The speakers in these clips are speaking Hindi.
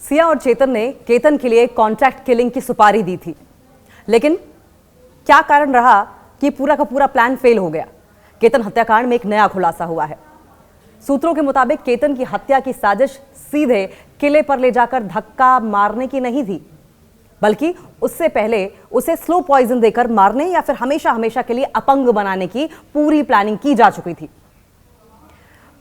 सिया और चेतन ने केतन के लिए कॉन्ट्रैक्ट किलिंग की सुपारी दी थी, लेकिन क्या कारण रहा कि पूरा का पूरा प्लान फेल हो गया। केतन हत्याकांड में एक नया खुलासा हुआ है। सूत्रों के मुताबिक केतन की हत्या की साजिश सीधे किले पर ले जाकर धक्का मारने की नहीं थी, बल्कि उससे पहले उसे स्लो पॉइजन देकर मारने या फिर हमेशा हमेशा के लिए अपंग बनाने की पूरी प्लानिंग की जा चुकी थी।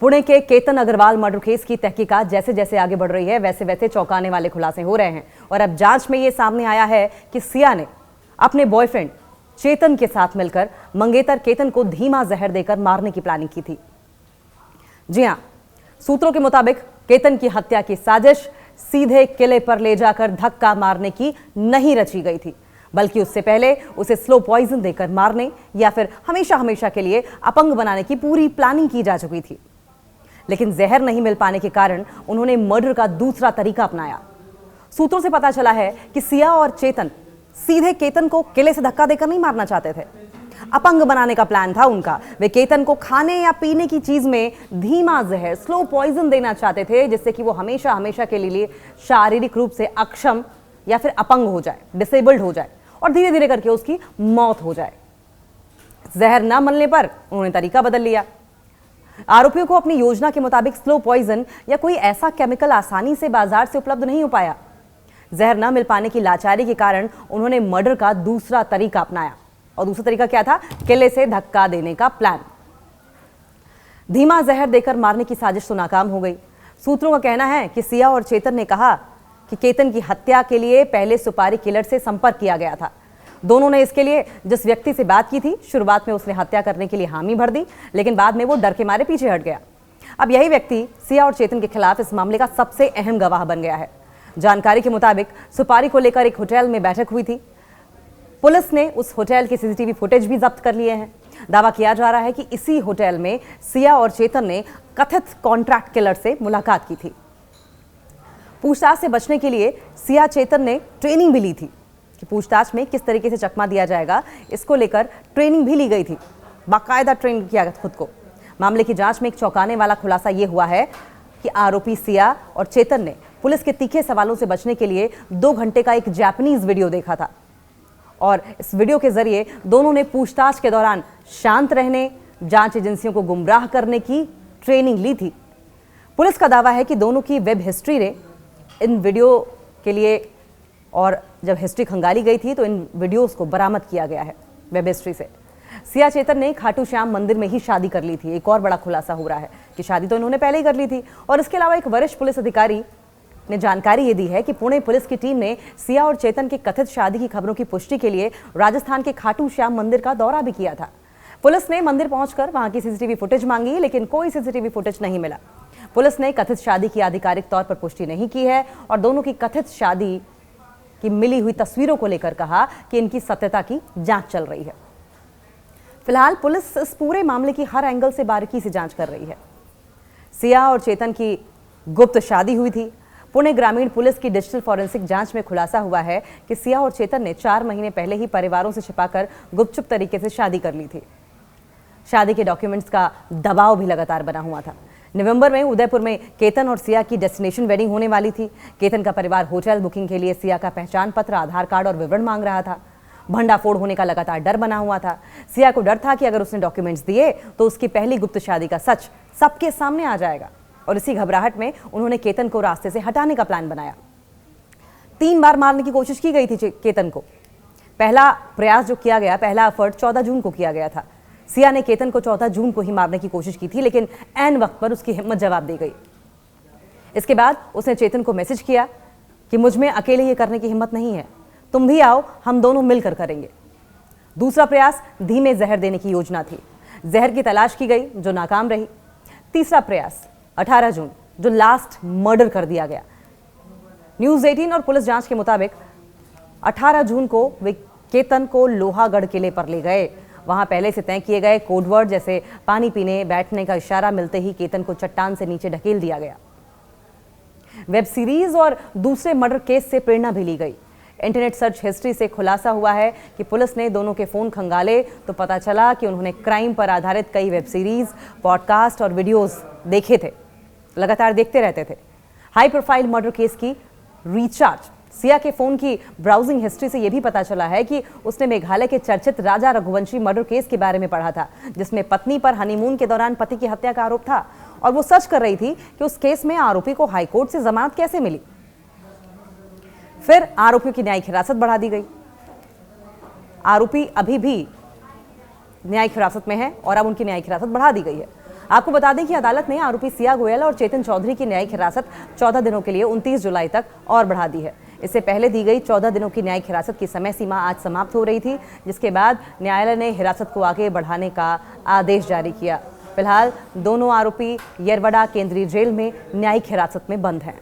पुणे के केतन अग्रवाल मर्डर केस की तहकीकात जैसे जैसे आगे बढ़ रही है, वैसे वैसे चौंकाने वाले खुलासे हो रहे हैं। और अब जांच में यह सामने आया है कि सिया ने अपने बॉयफ्रेंड चेतन के साथ मिलकर मंगेतर केतन को धीमा जहर देकर मारने की प्लानिंग की थी। जी हां, सूत्रों के मुताबिक केतन की हत्या की साजिश सीधे किले पर ले जाकर धक्का मारने की नहीं रची गई थी, बल्कि उससे पहले उसे स्लो पॉइजन देकर मारने या फिर हमेशा हमेशा के लिए अपंग बनाने की पूरी प्लानिंग की जा चुकी थी। लेकिन जहर नहीं मिल पाने के कारण उन्होंने मर्डर का दूसरा तरीका अपनाया। सूत्रों से पता चला है कि सिया और चेतन सीधे केतन को किले से धक्का देकर नहीं मारना चाहते थे, अपंग बनाने का प्लान था उनका। वे केतन को खाने या पीने की चीज में धीमा जहर, स्लो पॉइजन देना चाहते थे, जिससे कि वो हमेशा हमेशा के लिए शारीरिक रूप से अक्षम या फिर अपंग हो जाए, डिसेबल्ड हो जाए और धीरे धीरे करके उसकी मौत हो जाए। जहर न मिलने पर उन्होंने तरीका बदल लिया। आरोपियों को अपनी योजना के मुताबिक स्लो पॉइजन या कोई ऐसा केमिकल आसानी से बाजार से उपलब्ध नहीं हो पाया। जहर न मिल पाने की लाचारी के कारण उन्होंने मर्डर का दूसरा तरीका अपनाया। और दूसरा तरीका क्या था? किले से धक्का देने का प्लान। धीमा जहर देकर मारने की साजिश तो नाकाम हो गई। सूत्रों का कहना है कि सिया और चेतन ने कहा कि केतन की हत्या के लिए पहले सुपारी किलर से संपर्क किया गया था। दोनों ने इसके लिए जिस व्यक्ति से बात की थी, शुरुआत में उसने हत्या करने के लिए हामी भर दी, लेकिन बाद में वो डर के मारे पीछे हट गया। अब यही व्यक्ति सिया और चेतन के खिलाफ इस मामले का सबसे अहम गवाह बन गया है। जानकारी के मुताबिक सुपारी को लेकर एक होटल में बैठक हुई थी। पुलिस ने उस होटल के सीसीटीवी फुटेज भी जब्त कर लिए हैं। दावा किया जा रहा है कि इसी होटल में सिया और चेतन ने कथित कॉन्ट्रैक्ट किलर से मुलाकात की थी। पूछताछ से बचने के लिए सिया चेतन ने ट्रेनिंग भी ली थी कि पूछताछ में किस तरीके से चकमा दिया जाएगा, इसको लेकर ट्रेनिंग भी ली गई थी। बाकायदा ट्रेन किया गया खुद को। मामले की जांच में एक चौंकाने वाला खुलासा यह हुआ है कि आरोपी सिया और चेतन ने पुलिस के तीखे सवालों से बचने के लिए 2 घंटे का एक जापानीज वीडियो देखा था और इस वीडियो के जरिए दोनों ने पूछताछ के दौरान शांत रहने, जांच एजेंसियों को गुमराह करने की ट्रेनिंग ली थी। पुलिस का दावा है कि दोनों की वेब हिस्ट्री ने इन वीडियो के लिए, और जब हिस्ट्री खंगाली गई थी तो इन वीडियोस को बरामद किया गया है वेब हिस्ट्री से। सिया चेतन ने खाटू श्याम मंदिर में ही शादी कर ली थी। एक और बड़ा खुलासा हो रहा है कि शादी तो इन्होंने पहले ही कर ली थी। और इसके अलावा एक वरिष्ठ पुलिस अधिकारी ने जानकारी ये दी है कि पुणे पुलिस की टीम ने सिया और चेतन की कथित शादी की खबरों की पुष्टि के लिए राजस्थान के खाटू श्याम मंदिर का दौरा भी किया था। पुलिस ने मंदिर पहुंचकर वहां की सीसीटीवी फुटेज मांगी, लेकिन कोई सीसीटीवी फुटेज नहीं मिला। पुलिस ने कथित शादी की आधिकारिक तौर पर पुष्टि नहीं की है और दोनों की कथित शादी की मिली हुई तस्वीरों को लेकर कहा कि इनकी सत्यता की जांच चल रही है। फिलहाल पुलिस इस पूरे मामले की हर एंगल से बारीकी से जांच कर रही है। सिया और चेतन की गुप्त शादी हुई थी। पुणे ग्रामीण पुलिस की डिजिटल फॉरेंसिक जांच में खुलासा हुआ है कि सिया और चेतन ने 4 महीने पहले ही परिवारों से छिपाकर गुपचुप तरीके से शादी कर ली थी। शादी के डॉक्यूमेंट्स का दबाव भी लगातार बना हुआ था। नवंबर में उदयपुर में केतन और सिया की डेस्टिनेशन वेडिंग होने वाली थी। केतन का परिवार होटल बुकिंग के लिए सिया का पहचान पत्र, आधार कार्ड और विवरण मांग रहा था। भंडाफोड़ होने का लगातार डर बना हुआ था। सिया को डर था कि अगर उसने डॉक्यूमेंट्स दिए तो उसकी पहली गुप्त शादी का सच सबके सामने आ जाएगा। और इसी घबराहट में उन्होंने केतन को रास्ते से हटाने का प्लान बनाया। 3 बार मारने की कोशिश की गई थी केतन को। पहला प्रयास जो किया गया, पहला एफर्ट 14 जून को किया गया था। सिया ने केतन को 14 जून को ही मारने की कोशिश की थी, लेकिन ऐन वक्त पर उसकी हिम्मत जवाब दे गई। इसके बाद उसने चेतन को मैसेज किया कि मुझ में अकेले ये करने की हिम्मत नहीं है, तुम भी आओ, हम दोनों मिलकर करेंगे। दूसरा प्रयास धीमे जहर देने की योजना थी। जहर की तलाश की गई जो नाकाम रही। तीसरा प्रयास 18 जून, जो लास्ट मर्डर कर दिया गया। न्यूज़ 18 और पुलिस जांच के मुताबिक 18 जून को वे केतन को लोहागढ़ किले पर ले गए। वहां पहले से तय किए गए कोडवर्ड जैसे पानी पीने, बैठने का इशारा मिलते ही केतन को चट्टान से नीचे ढकेल दिया गया। वेब सीरीज और दूसरे मर्डर केस से प्रेरणा भी ली गई। इंटरनेट सर्च हिस्ट्री से खुलासा हुआ है कि पुलिस ने दोनों के फोन खंगाले तो पता चला कि उन्होंने क्राइम पर आधारित कई वेब सीरीज, पॉडकास्ट और वीडियोस देखे थे, लगातार देखते रहते थे। हाई प्रोफाइल मर्डर केस की रिचार्ज। सिया के फोन की ब्राउजिंग हिस्ट्री से यह भी पता चला है कि उसने मेघालय के चर्चित राजा रघुवंशी मर्डर केस के बारे में पढ़ा था, जिसमें पत्नी पर हनीमून के दौरान पति की हत्या का आरोप था और वो सर्च कर रही थी कि उस केस में आरोपी को हाईकोर्ट से जमानत कैसे मिली। फिर आरोपियों की न्यायिक हिरासत बढ़ा दी गई। आरोपी अभी भी न्यायिक हिरासत में है और अब उनकी न्यायिक हिरासत बढ़ा दी गई है। आपको बता दें कि अदालत ने आरोपी सिया गोयल और चेतन चौधरी की न्यायिक हिरासत 14 दिनों के लिए 29 जुलाई तक और बढ़ा दी है। इससे पहले दी गई 14 दिनों की न्यायिक हिरासत की समय सीमा आज समाप्त हो रही थी, जिसके बाद न्यायालय ने हिरासत को आगे बढ़ाने का आदेश जारी किया। फिलहाल दोनों आरोपी येरवडा केंद्रीय जेल में न्यायिक हिरासत में बंद हैं।